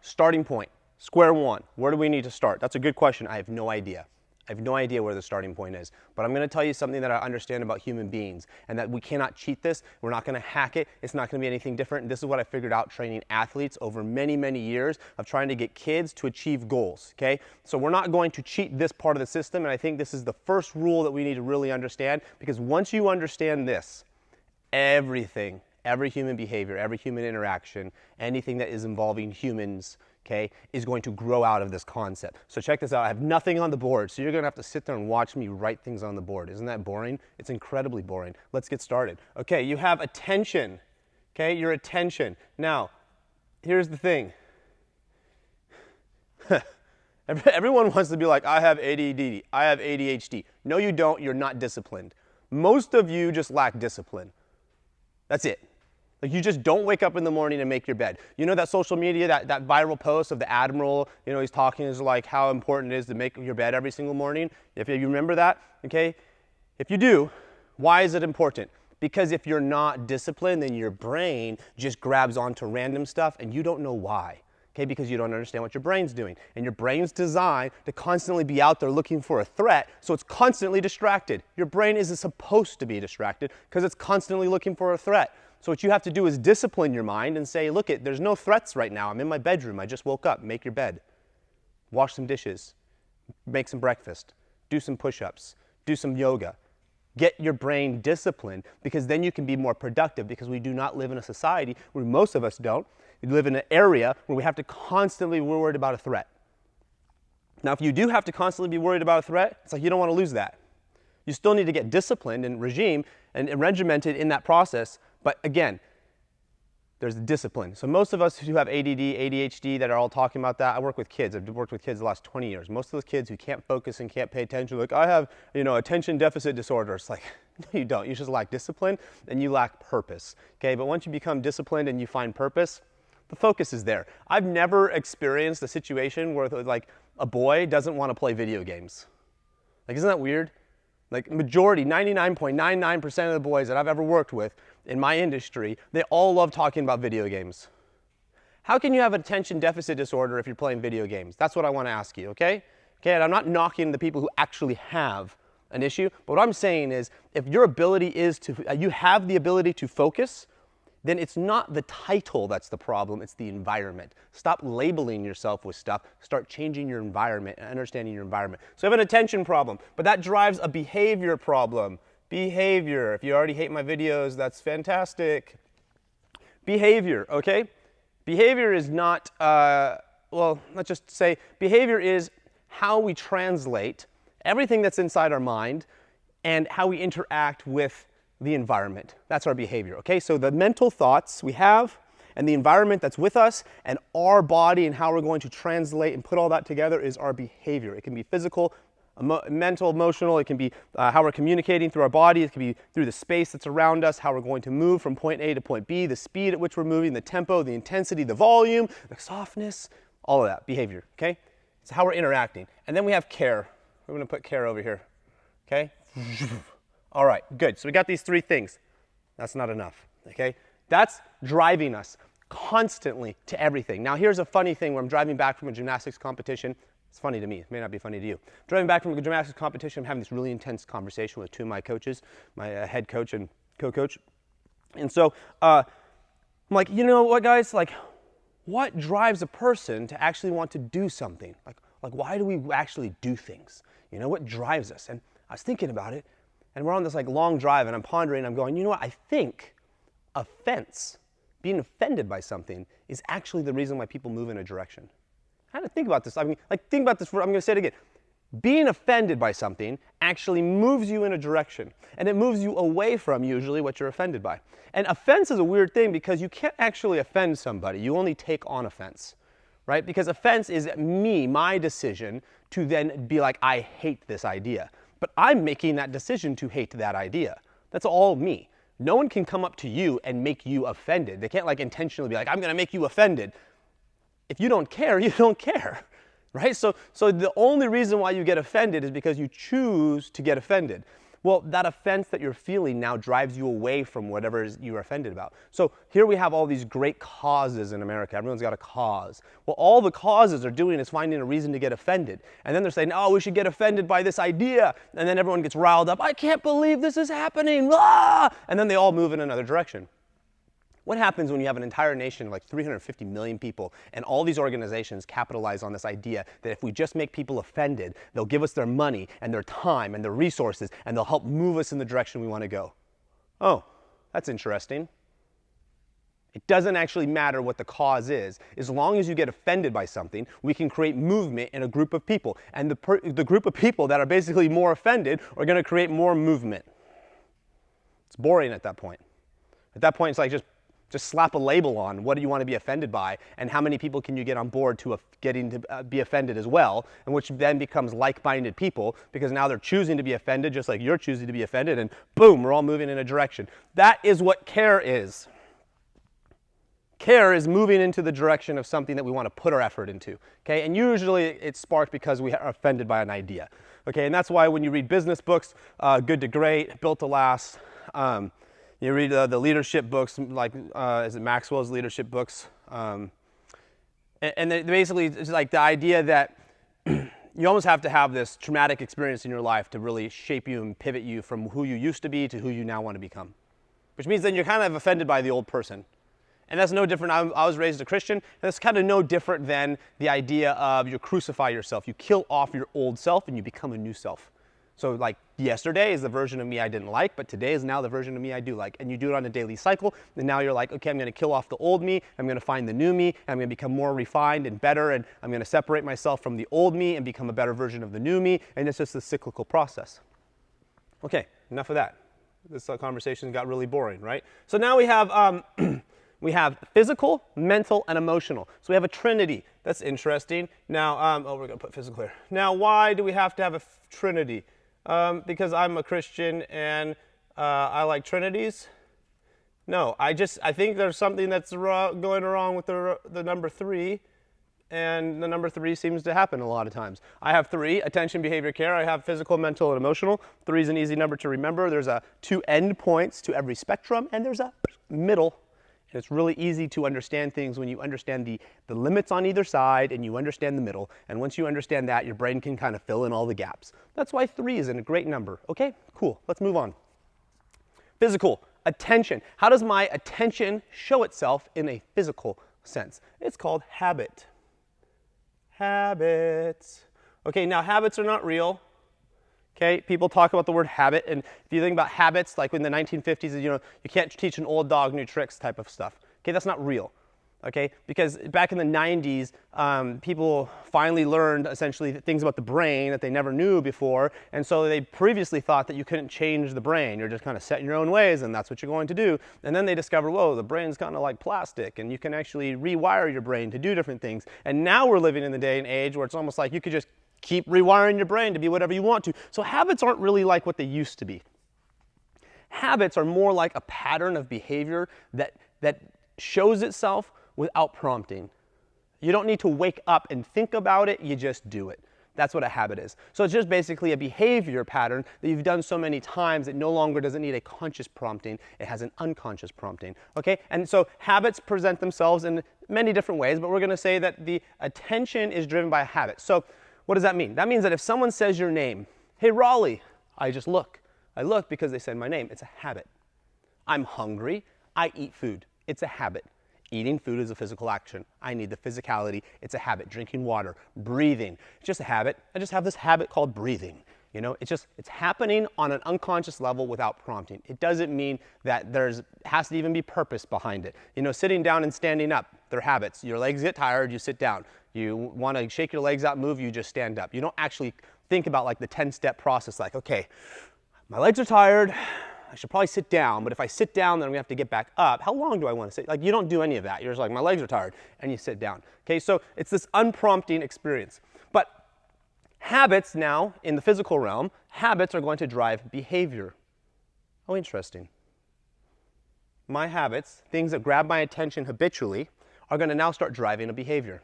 starting point, square one. Where do we need to start? That's a good question. I have no idea. I have no idea where the starting point is, but I'm going to tell you something that I understand about human beings, and that we cannot cheat this. We're not going to hack it. It's not going to be anything different. And this is what I figured out training athletes over many, many years of trying to get kids to achieve goals, okay? So we're not going to cheat this part of the system, and I think this is the first rule that we need to really understand, because once you understand this, everything, every human behavior, every human interaction, anything that is involving humans, okay, is going to grow out of this concept. So check this out. I have nothing on the board, so you're going to have to sit there and watch me write things on the board. Isn't that boring? It's incredibly boring. Let's get started. Okay, you have attention. Okay, your attention. Now, here's the thing. Everyone wants to be like, I have ADD, I have ADHD. No, you don't. You're not disciplined. Most of you just lack discipline. That's it. Like, you just don't wake up in the morning and make your bed. You know that social media, that viral post of the admiral, you know, he's talking is like how important it is to make your bed every single morning. If you remember that, okay? If you do, why is it important? Because if you're not disciplined, then your brain just grabs onto random stuff and you don't know why. Okay, because you don't understand what your brain's doing. And your brain's designed to constantly be out there looking for a threat, so it's constantly distracted. Your brain isn't supposed to be distracted because it's constantly looking for a threat. So what you have to do is discipline your mind and say, look, there's no threats right now. I'm in my bedroom. I just woke up. Make your bed. Wash some dishes. Make some breakfast. Do some push-ups. Do some yoga. Get your brain disciplined, because then you can be more productive, because we do not live in a society where most of us don't. We live in an area where we have to constantly be worried about a threat. Now, if you do have to constantly be worried about a threat, it's like you don't want to lose that. You still need to get disciplined and regime and regimented in that process. But again, there's discipline. So most of us who have ADD, ADHD that are all talking about that, I work with kids. I've worked with kids the last 20 years. Most of those kids who can't focus and can't pay attention, like, I have, attention deficit disorder. It's like, no, you don't. You just lack discipline and you lack purpose. Okay, but once you become disciplined and you find purpose, the focus is there. I've never experienced a situation where like a boy doesn't want to play video games. Like, isn't that weird? Like, majority, 99.99% of the boys that I've ever worked with in my industry, they all love talking about video games. How can you have attention deficit disorder if you're playing video games? That's what I want to ask you, okay? Okay, and I'm not knocking the people who actually have an issue, but what I'm saying is, if your ability is you have the ability to focus, then it's not the title that's the problem, it's the environment. Stop labeling yourself with stuff, start changing your environment and understanding your environment. So you have an attention problem, but that drives a behavior problem. Behavior, if you already hate my videos, that's fantastic. Behavior, okay? Behavior is not, let's just say, behavior is how we translate everything that's inside our mind and how we interact with the environment. That's our behavior, okay? So the mental thoughts we have and the environment that's with us and our body and how we're going to translate and put all that together is our behavior. It can be physical, mental, emotional. It can be how we're communicating through our body. It can be through the space that's around us, how we're going to move from point A to point B, the speed at which we're moving, the tempo, the intensity, the volume, the softness, all of that, behavior, okay? It's how we're interacting. And then we have care. We're going to put care over here, okay? All right, good. So we got these three things. That's not enough, okay? That's driving us constantly to everything. Now, here's a funny thing where I'm driving back from a gymnastics competition. It's funny to me. It may not be funny to you. Driving back from a gymnastics competition, I'm having this really intense conversation with two of my coaches, my head coach and co-coach. And so I'm like, you know what, guys? Like, what drives a person to actually want to do something? Like, why do we actually do things? You know, what drives us? And I was thinking about it. And we're on this like long drive and I'm pondering, I'm going, you know what, I think offense, being offended by something is actually the reason why people move in a direction. I had to think about this. I mean, like, think about this, I'm going to say it again. Being offended by something actually moves you in a direction, and it moves you away from usually what you're offended by. And offense is a weird thing because you can't actually offend somebody. You only take on offense, right? Because offense is my decision to then be like, I hate this idea. But I'm making that decision to hate that idea. That's all me. No one can come up to you and make you offended. They can't like intentionally be like, I'm going to make you offended. If you don't care, you don't care, right? So the only reason why you get offended is because you choose to get offended. Well, that offense that you're feeling now drives you away from whatever you're offended about. So here we have all these great causes in America. Everyone's got a cause. Well, all the causes are doing is finding a reason to get offended. And then they're saying, oh, we should get offended by this idea. And then everyone gets riled up. I can't believe this is happening. Ah! And then they all move in another direction. What happens when you have an entire nation, like 350 million people, and all these organizations capitalize on this idea that if we just make people offended, they'll give us their money and their time and their resources, and they'll help move us in the direction we want to go? Oh, that's interesting. It doesn't actually matter what the cause is. As long as you get offended by something, we can create movement in a group of people. And the group of people that are basically more offended are going to create more movement. It's boring at that point. At that point, it's like just slap a label on what do you want to be offended by, and how many people can you get on board to getting to be offended as well, and which then becomes like-minded people, because now they're choosing to be offended just like you're choosing to be offended, and boom, we're all moving in a direction. That is what care is. Care is moving into the direction of something that we want to put our effort into, okay? And usually it's sparked because we are offended by an idea, okay? And that's why when you read business books, Good to Great, Built to Last, you read the leadership books, like is it Maxwell's leadership books, and they basically it's like the idea that you almost have to have this traumatic experience in your life to really shape you and pivot you from who you used to be to who you now want to become, which means then you're kind of offended by the old person. And that's no different. I was raised a Christian, and that's kind of no different than the idea of you crucify yourself. You kill off your old self and you become a new self. So like yesterday is the version of me I didn't like, but today is now the version of me I do like. And you do it on a daily cycle, and now you're like, okay, I'm going to kill off the old me, I'm going to find the new me, and I'm going to become more refined and better, and I'm going to separate myself from the old me and become a better version of the new me, and it's just a cyclical process. Okay, enough of that. This conversation got really boring, right? So now we have we have physical, mental, and emotional. So we have a trinity. That's interesting. Now, we're going to put physical here. Now, why do we have to have a trinity? Because I'm a Christian and I like trinities? No, I think there's something that's going wrong with the number 3, and the number 3 seems to happen a lot of times. I have 3, attention, behavior, care. I have physical, mental, and emotional. 3 is an easy number to remember. There's 2 endpoints to every spectrum, and there's a middle. And it's really easy to understand things when you understand the limits on either side and you understand the middle. And once you understand that, your brain can kind of fill in all the gaps. That's why 3 is a great number. Okay, cool. Let's move on. Physical, attention. How does my attention show itself in a physical sense? It's called habit. Habits. Okay, now habits are not real. Okay, people talk about the word habit, and if you think about habits, like in the 1950s, you can't teach an old dog new tricks type of stuff. Okay, that's not real. Okay, because back in the 90s, people finally learned essentially things about the brain that they never knew before, and so they previously thought that you couldn't change the brain. You're just kind of set in your own ways, and that's what you're going to do. And then they discovered, whoa, the brain's kind of like plastic, and you can actually rewire your brain to do different things. And now we're living in the day and age where it's almost like you could just keep rewiring your brain to be whatever you want to. So habits aren't really like what they used to be. Habits are more like a pattern of behavior that shows itself without prompting. You don't need to wake up and think about it, you just do it. That's what a habit is. So it's just basically a behavior pattern that you've done so many times it no longer doesn't need a conscious prompting, it has an unconscious prompting. Okay? And so habits present themselves in many different ways, but we're going to say that the attention is driven by a habit. So what does that mean? That means that if someone says your name, hey Raleigh, I just look. I look because they said my name. It's a habit. I'm hungry. I eat food. It's a habit. Eating food is a physical action. I need the physicality. It's a habit. Drinking water, breathing. It's just a habit. I just have this habit called breathing. It's happening on an unconscious level without prompting. It doesn't mean that has to even be purpose behind it. Sitting down and standing up, they're habits. Your legs get tired, you sit down. You want to shake your legs out, move, you just stand up. You don't actually think about like the 10-step process, like, okay, my legs are tired, I should probably sit down, but if I sit down, then I'm gonna have to get back up. How long do I want to sit? Like, you don't do any of that. You're just like, my legs are tired, and you sit down. Okay, so it's this unprompting experience. But habits now, in the physical realm, habits are going to drive behavior. Oh, interesting. My habits, things that grab my attention habitually, are going to now start driving a behavior.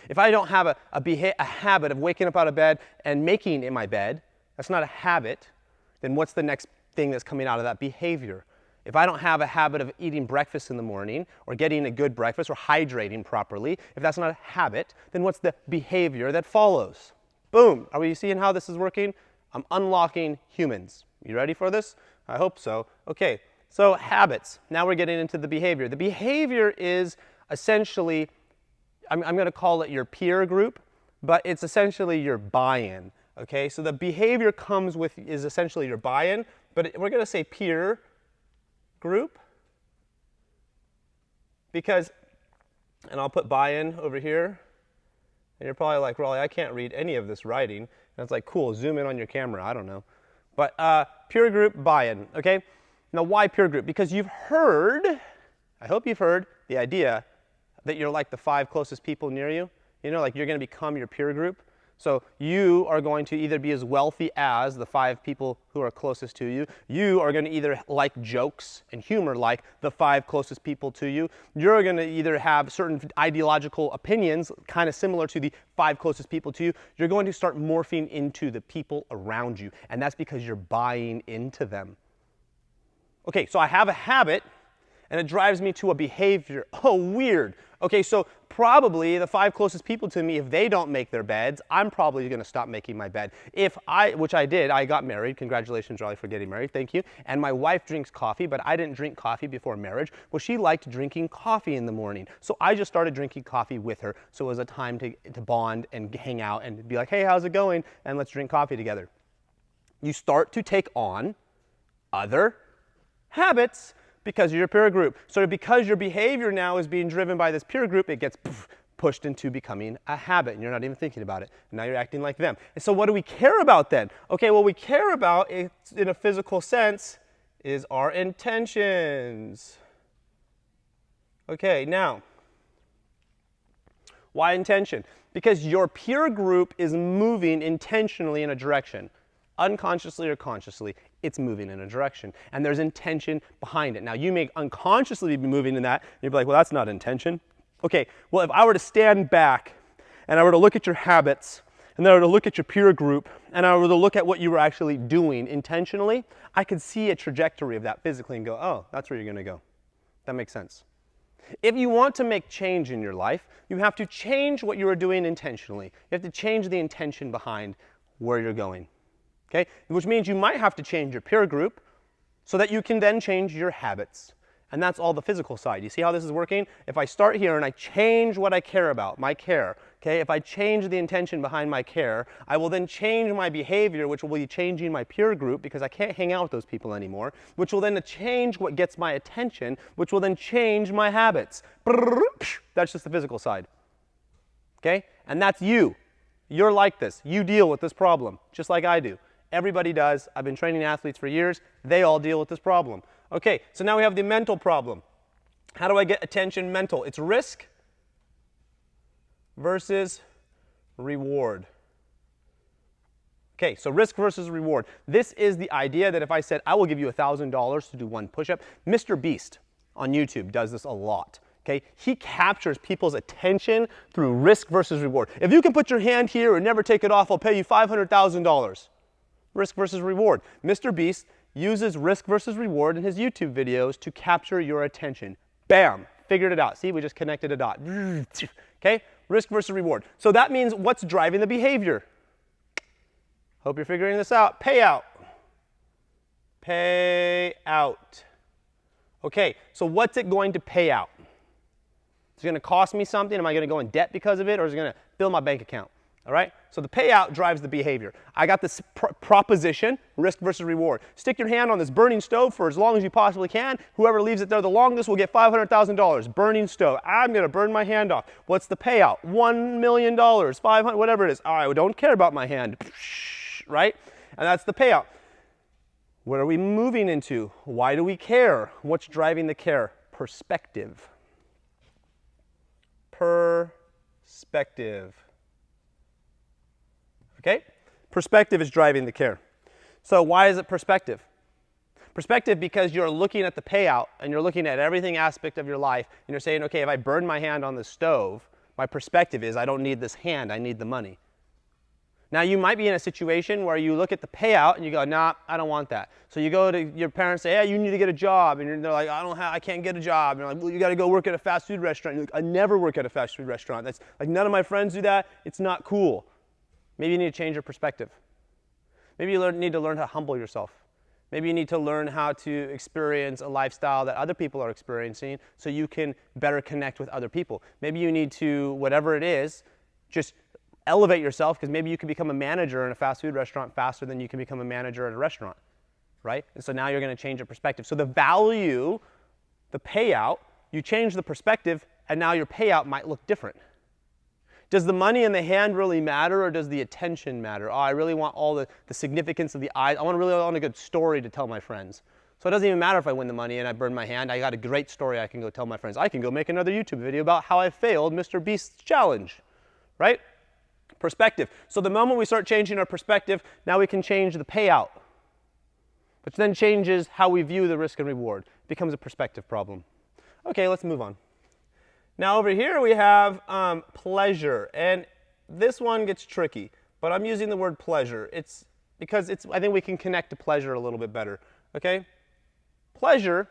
If I don't have a habit of waking up out of bed and making in my bed, that's not a habit. then what's the next thing that's coming out of that behavior? If I don't have a habit of eating breakfast in the morning or getting a good breakfast or hydrating properly, if that's not a habit, then what's the behavior that follows? Boom. Are we seeing how this is working? I'm unlocking humans. You ready for this? I hope so. Okay, so habits. Now we're getting into the behavior. The behavior is essentially, I'm going to call it your peer group, but it's essentially your buy-in. Okay, so the behavior is essentially your buy-in, but we're going to say peer group because, and I'll put buy-in over here, and you're probably like, Raleigh, I can't read any of this writing. And it's like, cool, zoom in on your camera, I don't know. But peer group buy-in, okay? Now why peer group? Because you've heard, I hope you've heard the idea that you're like the 5 closest people near you. You know, like you're going to become your peer group. So you are going to either be as wealthy as the 5 people who are closest to you. You are going to either like jokes and humor like the 5 closest people to you. You're going to either have certain ideological opinions kind of similar to the 5 closest people to you. You're going to start morphing into the people around you. And that's because you're buying into them. Okay, so I have a habit and it drives me to a behavior. Oh, weird. Okay, so probably the 5 closest people to me, if they don't make their beds, I'm probably going to stop making my bed. Which I did, I got married. Congratulations, Raleigh, for getting married. Thank you. And my wife drinks coffee, but I didn't drink coffee before marriage. Well, she liked drinking coffee in the morning. So I just started drinking coffee with her. So it was a time to bond and hang out and be like, hey, how's it going? And let's drink coffee together. You start to take on other habits because of your peer group. So because your behavior now is being driven by this peer group, it gets pushed into becoming a habit, and you're not even thinking about it. And now you're acting like them. And so what do we care about then? Okay, what we care about in a physical sense is our intentions. Okay, now, why intention? Because your peer group is moving intentionally in a direction. Unconsciously or consciously, it's moving in a direction. And there's intention behind it. Now, you may unconsciously be moving in that, and you'd be like, well, that's not intention. Okay, well, if I were to stand back, and I were to look at your habits, and then I were to look at your peer group, and I were to look at what you were actually doing intentionally, I could see a trajectory of that physically and go, oh, that's where you're going to go. That makes sense. If you want to make change in your life, you have to change what you are doing intentionally. You have to change the intention behind where you're going. Okay? Which means you might have to change your peer group so that you can then change your habits. And that's all the physical side. You see how this is working? If I start here and I change what I care about, my care, okay? If I change the intention behind my care, I will then change my behavior, which will be changing my peer group because I can't hang out with those people anymore, which will then change what gets my attention, which will then change my habits. That's just the physical side. Okay? And that's you. You're like this. You deal with this problem, just like I do. Everybody does. I've been training athletes for years. They all deal with this problem. Okay, so now we have the mental problem. How do I get attention mental? It's risk versus reward. Okay, so risk versus reward. This is the idea that if I said, I will give you $1,000 to do 1 push-up, Mr. Beast on YouTube does this a lot. Okay, he captures people's attention through risk versus reward. If you can put your hand here and never take it off, I'll pay you $500,000. Risk versus reward. Mr. Beast uses risk versus reward in his YouTube videos to capture your attention. Bam! Figured it out. See, we just connected a dot. Okay? Risk versus reward. So that means what's driving the behavior? Hope you're figuring this out. Payout. Payout. Okay, so what's it going to pay out? Is it going to cost me something? Am I going to go in debt because of it? Or is it going to fill my bank account? All right? So the payout drives the behavior. I got this proposition, risk versus reward. Stick your hand on this burning stove for as long as you possibly can. Whoever leaves it there the longest will get $500,000. Burning stove. I'm going to burn my hand off. What's the payout? $1 million, 500, whatever it is. All right, we don't care about my hand. Right? And that's the payout. What are we moving into? Why do we care? What's driving the care? Perspective. Perspective. Okay? Perspective is driving the care. So why is it perspective? Perspective because you're looking at the payout and you're looking at everything aspect of your life and you're saying, okay, if I burn my hand on the stove, my perspective is I don't need this hand, I need the money. Now you might be in a situation where you look at the payout and you go, nah, I don't want that. So you go to your parents, say, hey, you need to get a job, and they're like, I can't get a job. And you're like, well, you got to go work at a fast food restaurant. You're like, I never work at a fast food restaurant. That's like, none of my friends do that. It's not cool. Maybe you need to change your perspective. Maybe you need to learn how to humble yourself. Maybe you need to learn how to experience a lifestyle that other people are experiencing so you can better connect with other people. Maybe you need to, whatever it is, just elevate yourself, because maybe you can become a manager in a fast food restaurant faster than you can become a manager at a restaurant, right? And so now you're going to change your perspective. So the value, the payout, you change the perspective, and now your payout might look different. Does the money in the hand really matter, or does the attention matter? Oh, I really want all the significance of the eyes. I really want a good story to tell my friends. So it doesn't even matter if I win the money and I burn my hand. I got a great story I can go tell my friends. I can go make another YouTube video about how I failed Mr. Beast's challenge, right? Perspective. So the moment we start changing our perspective, now we can change the payout, which then changes how we view the risk and reward. It becomes a perspective problem. Okay, let's move on. Now over here we have pleasure, and this one gets tricky, but I'm using the word pleasure. It's because I think we can connect to pleasure a little bit better, okay? Pleasure,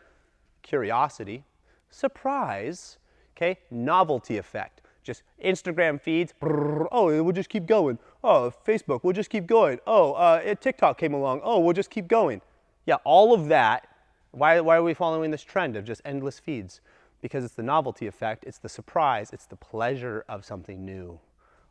curiosity, surprise, okay, novelty effect. Just Instagram feeds, oh, we'll just keep going. Oh, Facebook, we'll just keep going. Oh, TikTok came along, oh, we'll just keep going. Yeah, all of that, why are we following this trend of just endless feeds? Because it's the novelty effect, it's the surprise, it's the pleasure of something new.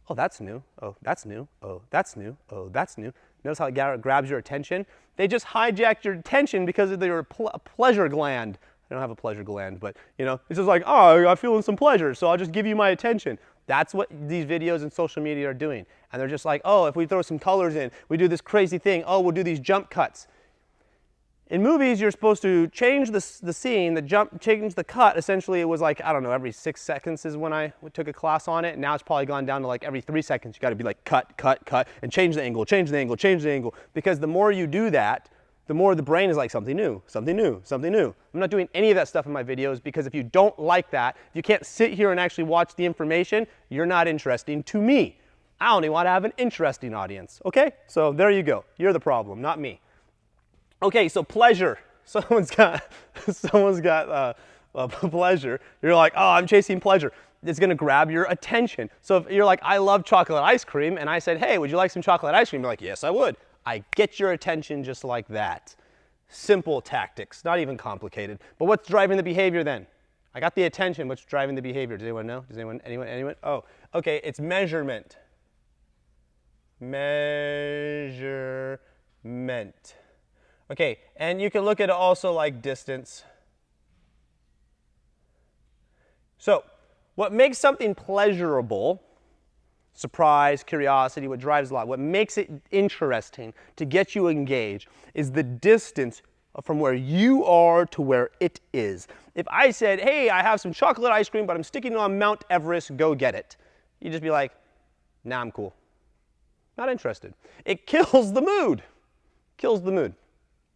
Oh, that's new. Oh, that's new. Oh, that's new. Oh, that's new. Notice how it grabs your attention? They just hijacked your attention because of their pleasure gland. I don't have a pleasure gland, but it's just like, oh, I'm feeling some pleasure, so I'll just give you my attention. That's what these videos and social media are doing. And they're just like, oh, if we throw some colors in, we do this crazy thing, oh, we'll do these jump cuts. In movies, you're supposed to change the scene, change the cut. Essentially, it was like, I don't know, every 6 seconds is when I took a class on it. Now it's probably gone down to like every 3 seconds. You got to be like cut, cut, cut, and change the angle, change the angle, change the angle. Because the more you do that, the more the brain is like something new, something new, something new. I'm not doing any of that stuff in my videos because if you don't like that, if you can't sit here and actually watch the information, you're not interesting to me. I only want to have an interesting audience, okay? So there you go. You're the problem, not me. Okay, so pleasure. Someone's got pleasure. You're like, oh, I'm chasing pleasure. It's going to grab your attention. So if you're like, I love chocolate ice cream, and I said, hey, would you like some chocolate ice cream? You're like, yes, I would. I get your attention just like that. Simple tactics, not even complicated. But what's driving the behavior then? I got the attention. What's driving the behavior? Does anyone know? Does anyone? Oh, okay, it's measurement. Measurement. Okay, and you can look at it also like distance. So, what makes something pleasurable, surprise, curiosity, what drives a lot, what makes it interesting to get you engaged is the distance from where you are to where it is. If I said, hey, I have some chocolate ice cream, but I'm sticking it on Mount Everest, go get it. You'd just be like, nah, I'm cool. Not interested. It kills the mood. Kills the mood.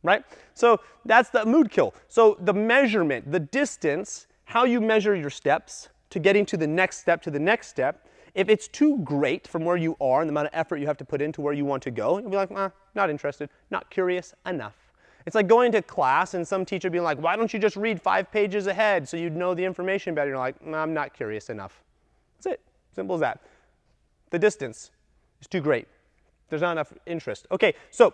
Right? So that's the mood kill. So the measurement, the distance, how you measure your steps to getting to the next step, if it's too great from where you are and the amount of effort you have to put into where you want to go, you'll be like, not interested, not curious enough. It's like going to class and some teacher being like, why don't you just read 5 pages ahead so you'd know the information better? You're like, I'm not curious enough. That's it. Simple as that. The distance is too great. There's not enough interest. Okay, so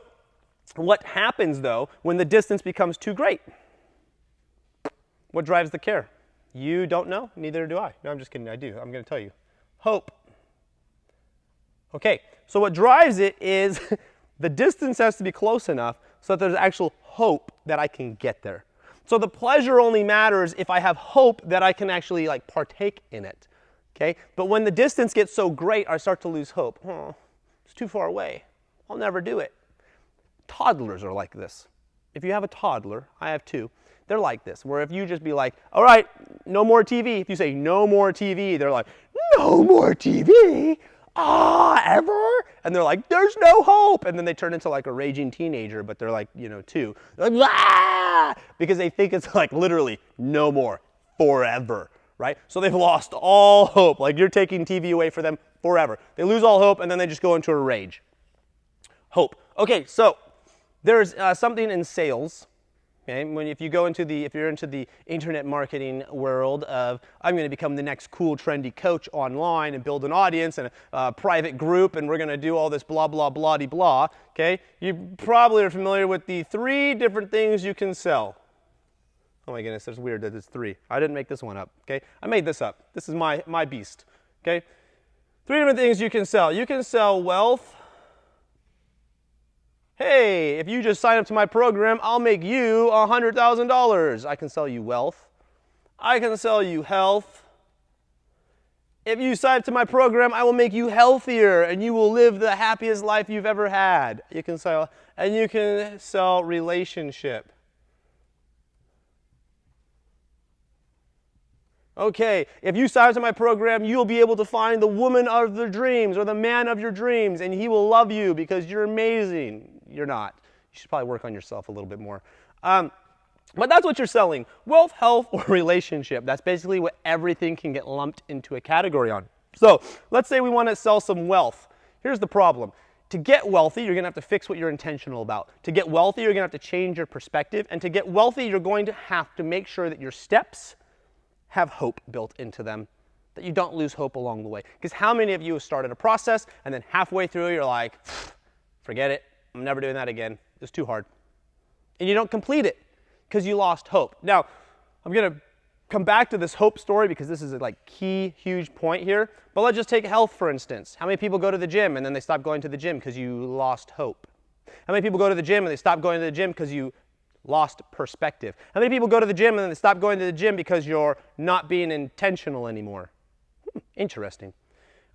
what happens, though, when the distance becomes too great? What drives the care? You don't know? Neither do I. No, I'm just kidding. I do. I'm going to tell you. Hope. Okay, so what drives it is the distance has to be close enough so that there's actual hope that I can get there. So the pleasure only matters if I have hope that I can actually partake in it. Okay? But when the distance gets so great, I start to lose hope. Oh, it's too far away. I'll never do it. Toddlers are like this. If you have a toddler, I have 2, they're like this, where if you just be like, all right, no more TV. If you say no more TV, they're like, no more TV? Ever? And they're like, there's no hope. And then they turn into like a raging teenager, but they're like, 2. They're like, ah! Because they think it's like literally no more, forever, right? So they've lost all hope. Like you're taking TV away from them forever. They lose all hope and then they just go into a rage. Hope. Okay, so there's something in sales. Okay, if you're into the internet marketing world of I'm going to become the next cool trendy coach online and build an audience and a private group and we're going to do all this blah blah blah de blah. Okay, you probably are familiar with the 3 different things you can sell. Oh my goodness, that's weird that it's 3. I didn't make this one up. Okay, I made this up. This is my beast. Okay, 3 different things you can sell. You can sell wealth. Hey, if you just sign up to my program, I'll make you $100,000. I can sell you wealth. I can sell you health. If you sign up to my program, I will make you healthier and you will live the happiest life you've ever had. You can sell relationship. Okay, if you sign up to my program, you'll be able to find the woman of your dreams or the man of your dreams, and he will love you because you're amazing. You're not. You should probably work on yourself a little bit more. But that's what you're selling. Wealth, health, or relationship. That's basically what everything can get lumped into a category on. So let's say we want to sell some wealth. Here's the problem. To get wealthy, you're going to have to fix what you're intentional about. To get wealthy, you're going to have to change your perspective. And to get wealthy, you're going to have to make sure that your steps have hope built into them, that you don't lose hope along the way. Because how many of you have started a process and then halfway through you're like, forget it, I'm never doing that again, it's too hard. And you don't complete it because you lost hope. Now, I'm going to come back to this hope story because this is a key, huge point here. But let's just take health, for instance. How many people go to the gym and then they stop going to the gym because you lost hope? How many people go to the gym and they stop going to the gym because you lost perspective? How many people go to the gym and then they stop going to the gym because you're not being intentional anymore? Interesting.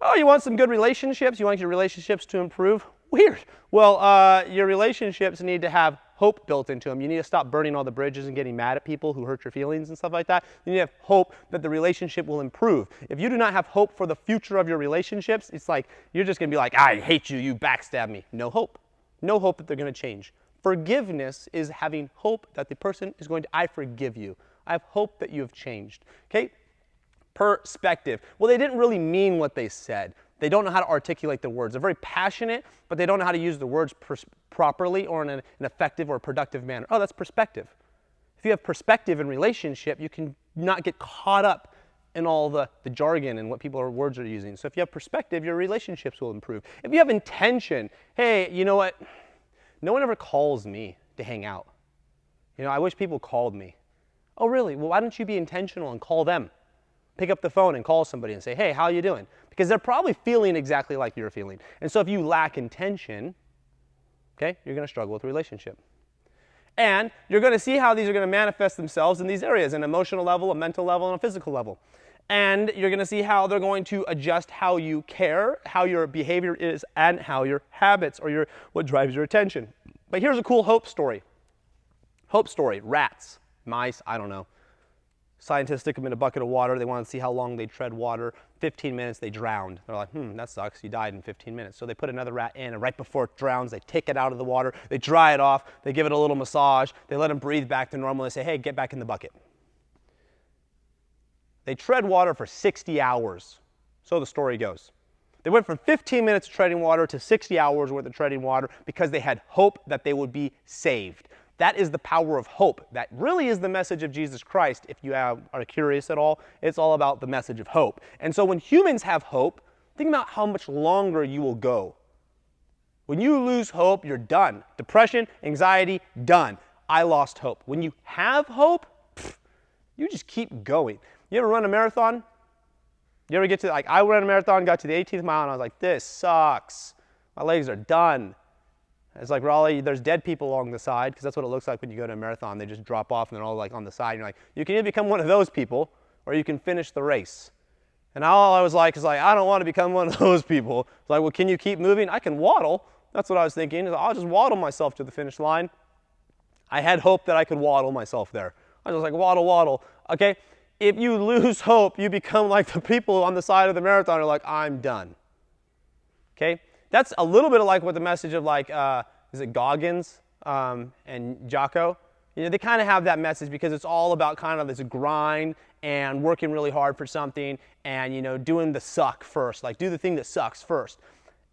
Oh, you want some good relationships? You want your relationships to improve? Weird. Well, your relationships need to have hope built into them. You need to stop burning all the bridges and getting mad at people who hurt your feelings and stuff like that. You need to have hope that the relationship will improve. If you do not have hope for the future of your relationships, it's like you're just going to be like, I hate you, you backstab me. No hope. No hope that they're going to change. Forgiveness is having hope that the person is going to, I forgive you. I have hope that you have changed. Okay? Perspective. Well, they didn't really mean what they said. They don't know how to articulate the words. They're very passionate, but they don't know how to use the words properly or in an effective or productive manner. Oh, that's perspective. If you have perspective in relationship, you can not get caught up in all the jargon and what words are using. So if you have perspective, your relationships will improve. If you have intention, hey, you know what? No one ever calls me to hang out. I wish people called me. Oh, really? Well, why don't you be intentional and call them? Pick up the phone and call somebody and say, hey, how are you doing? Because they're probably feeling exactly like you're feeling. And so if you lack intention, okay, you're going to struggle with a relationship. And you're going to see how these are going to manifest themselves in these areas, an emotional level, a mental level, and a physical level. And you're going to see how they're going to adjust how you care, how your behavior is, and how your habits or what drives your attention. But here's a cool hope story. Hope story, rats, mice, I don't know. Scientists stick them in a bucket of water. They want to see how long they tread water. 15 minutes, they drowned. They're like, that sucks. You died in 15 minutes. So they put another rat in, and right before it drowns, they take it out of the water. They dry it off. They give it a little massage. They let them breathe back to normal. They say, hey, get back in the bucket. They tread water for 60 hours. So the story goes. They went from 15 minutes of treading water to 60 hours worth of treading water because they had hope that they would be saved. That is the power of hope. That really is the message of Jesus Christ. If you are curious at all, it's all about the message of hope. And so when humans have hope, think about how much longer you will go. When you lose hope, you're done. Depression, anxiety, done. I lost hope. When you have hope, you just keep going. You ever run a marathon? You ever get to, I ran a marathon, got to the 18th mile, and I was like, this sucks. My legs are done. It's like, Raleigh, there's dead people along the side, because that's what it looks like when you go to a marathon. They just drop off and they're all on the side. And you're like, you can either become one of those people or you can finish the race. And all I was like, is I don't want to become one of those people. It's like, well, can you keep moving? I can waddle. That's what I was thinking. I'll just waddle myself to the finish line. I had hope that I could waddle myself there. I was like, waddle, waddle. Okay? If you lose hope, you become like the people on the side of the marathon are like, I'm done. Okay? That's a little bit like what the message of is it Goggins and Jocko? They kind of have that message because it's all about kind of this grind and working really hard for something and, doing the suck first. Do the thing that sucks first.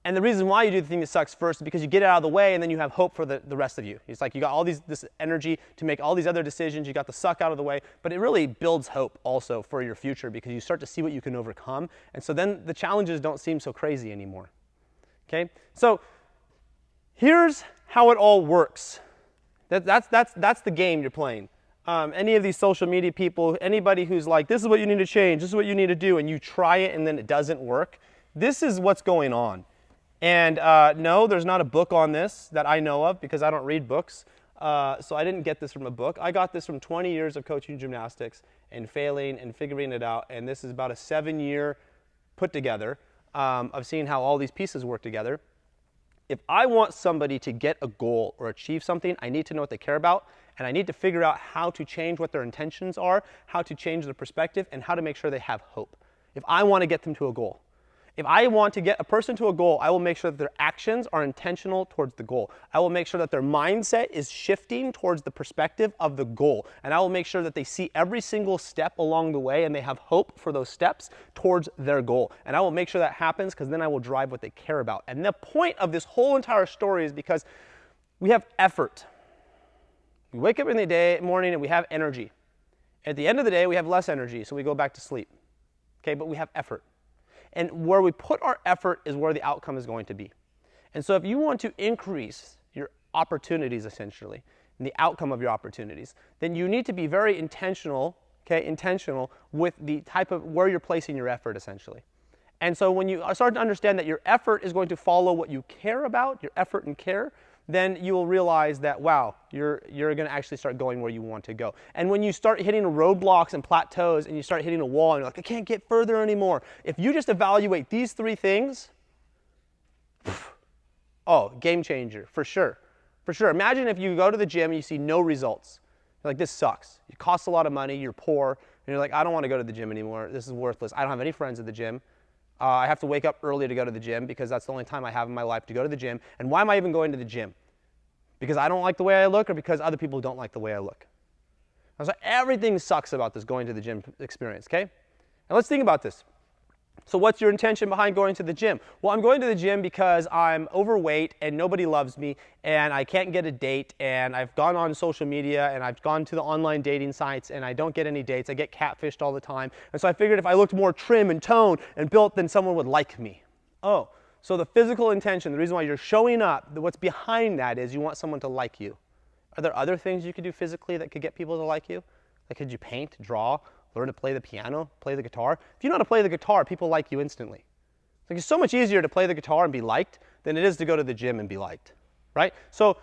And the reason why you do the thing that sucks first is because you get it out of the way and then you have hope for the rest of you. It's like you got all this energy to make all these other decisions, you got the suck out of the way, but it really builds hope also for your future because you start to see what you can overcome. And so then the challenges don't seem so crazy anymore. Okay? So here's how it all works. That's the game you're playing. Any of these social media people, anybody who's like, this is what you need to change, this is what you need to do, and you try it and then it doesn't work, this is what's going on. And no, there's not a book on this that I know of because I don't read books. So I didn't get this from a book. I got this from 20 years of coaching gymnastics and failing and figuring it out. And this is about a 7-year put together of seeing how all these pieces work together. If I want somebody to get a goal or achieve something, I need to know what they care about. And I need to figure out how to change what their intentions are, how to change their perspective, and how to make sure they have hope. If I want to get them to a goal. If I want to get a person to a goal, I will make sure that their actions are intentional towards the goal. I will make sure that their mindset is shifting towards the perspective of the goal. And I will make sure that they see every single step along the way and they have hope for those steps towards their goal. And I will make sure that happens because then I will drive what they care about. And the point of this whole entire story is because we have effort. We wake up in the morning and we have energy. At the end of the day, we have less energy, so we go back to sleep. Okay, but we have effort. And where we put our effort is where the outcome is going to be. And so if you want to increase your opportunities, essentially, and the outcome of your opportunities, then you need to be very intentional, okay, intentional with the type of where you're placing your effort, essentially. And so when you start to understand that your effort is going to follow what you care about, your effort and care, then you will realize that, wow, you're going to actually start going where you want to go. And when you start hitting roadblocks and plateaus and you start hitting a wall and you're like, I can't get further anymore. If you just evaluate these 3 things, oh, game changer, for sure. For sure. Imagine if you go to the gym and you see no results. You're like, this sucks. It costs a lot of money, you're poor, and you're like, I don't want to go to the gym anymore. This is worthless. I don't have any friends at the gym. I have to wake up early to go to the gym because that's the only time I have in my life to go to the gym. And why am I even going to the gym? Because I don't like the way I look or because other people don't like the way I look? So everything sucks about this going to the gym experience, okay? Now let's think about this. So what's your intention behind going to the gym? Well, I'm going to the gym because I'm overweight and nobody loves me and I can't get a date and I've gone on social media and I've gone to the online dating sites and I don't get any dates. I get catfished all the time. And so I figured if I looked more trim and toned and built, then someone would like me. Oh, so the physical intention, the reason why you're showing up, what's behind that is you want someone to like you. Are there other things you could do physically that could get people to like you? Like could you paint, draw, learn to play the piano, play the guitar? If you know how to play the guitar, people like you instantly. It's so much easier to play the guitar and be liked than it is to go to the gym and be liked, right? So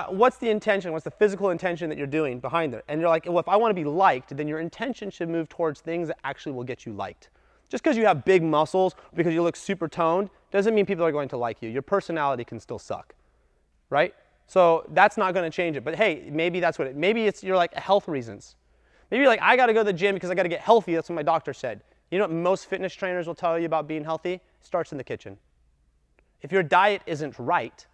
what's the intention? What's the physical intention that you're doing behind it? And you're like, well, if I want to be liked, then your intention should move towards things that actually will get you liked. Just because you have big muscles, because you look super toned, doesn't mean people are going to like you. Your personality can still suck, right? So that's not going to change it. But hey, maybe that's what it, maybe it's you're like health reasons. Maybe you're like, I got to go to the gym because I got to get healthy. That's what my doctor said. You know what most fitness trainers will tell you about being healthy? It starts in the kitchen. If your diet isn't right,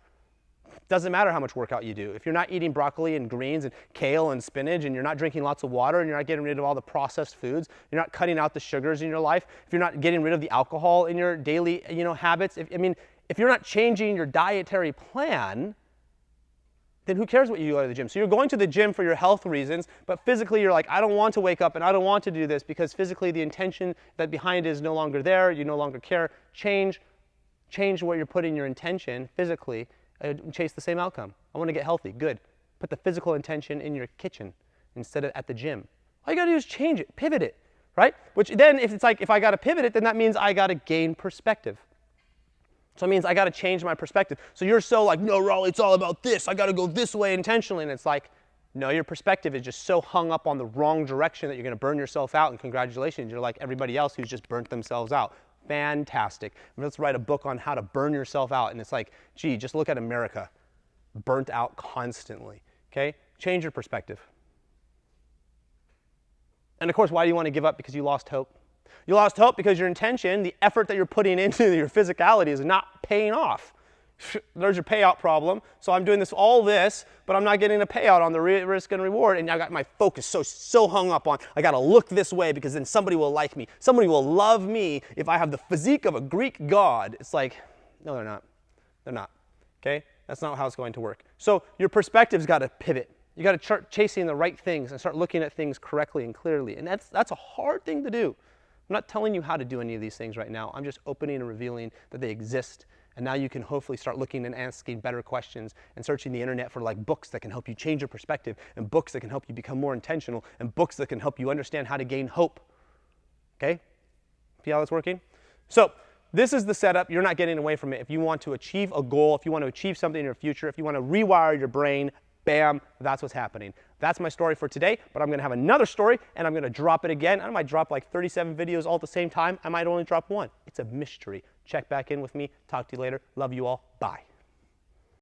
it doesn't matter how much workout you do. If you're not eating broccoli and greens and kale and spinach and you're not drinking lots of water and you're not getting rid of all the processed foods, you're not cutting out the sugars in your life, if you're not getting rid of the alcohol in your daily, habits, if you're not changing your dietary plan, then who cares what you go to the gym? So you're going to the gym for your health reasons, but physically you're like, I don't want to wake up and I don't want to do this because physically the intention that behind it is no longer there, you no longer care. Change where you're putting your intention physically and chase the same outcome. I want to get healthy, good. Put the physical intention in your kitchen instead of at the gym. All you gotta do is change it, pivot it, right? Which then if I gotta pivot it, then that means I gotta gain perspective. So it means I got to change my perspective. So you're so like, no, Raleigh, it's all about this. I got to go this way intentionally. And it's like, no, your perspective is just so hung up on the wrong direction that you're going to burn yourself out. And congratulations, you're like everybody else who's just burnt themselves out. Fantastic. Let's write a book on how to burn yourself out. And it's like, gee, just look at America. Burnt out constantly. Okay? Change your perspective. And of course, why do you want to give up? Because you lost hope. You lost hope because your intention, the effort that you're putting into your physicality is not paying off. There's your payout problem. So I'm doing all this, but I'm not getting a payout on the risk and reward. And I got my focus so hung up on, I got to look this way because then somebody will like me. Somebody will love me if I have the physique of a Greek god. It's like, No, they're not. They're not. Okay? That's not how it's going to work. So your perspective's got to pivot. You got to start chasing the right things and start looking at things correctly and clearly. And that's a hard thing to do. I'm not telling you how to do any of these things right now. I'm just opening and revealing that they exist. And now you can hopefully start looking and asking better questions and searching the internet for like books that can help you change your perspective, and books that can help you become more intentional, and books that can help you understand how to gain hope. Okay? See how that's working? So this is the setup. You're not getting away from it. If you want to achieve a goal, if you want to achieve something in your future, if you want to rewire your brain, bam, that's what's happening. That's my story for today, but I'm going to have another story, and I'm going to drop it again. I might drop like 37 videos all at the same time. I might only drop one. It's a mystery. Check back in with me. Talk to you later. Love you all. Bye.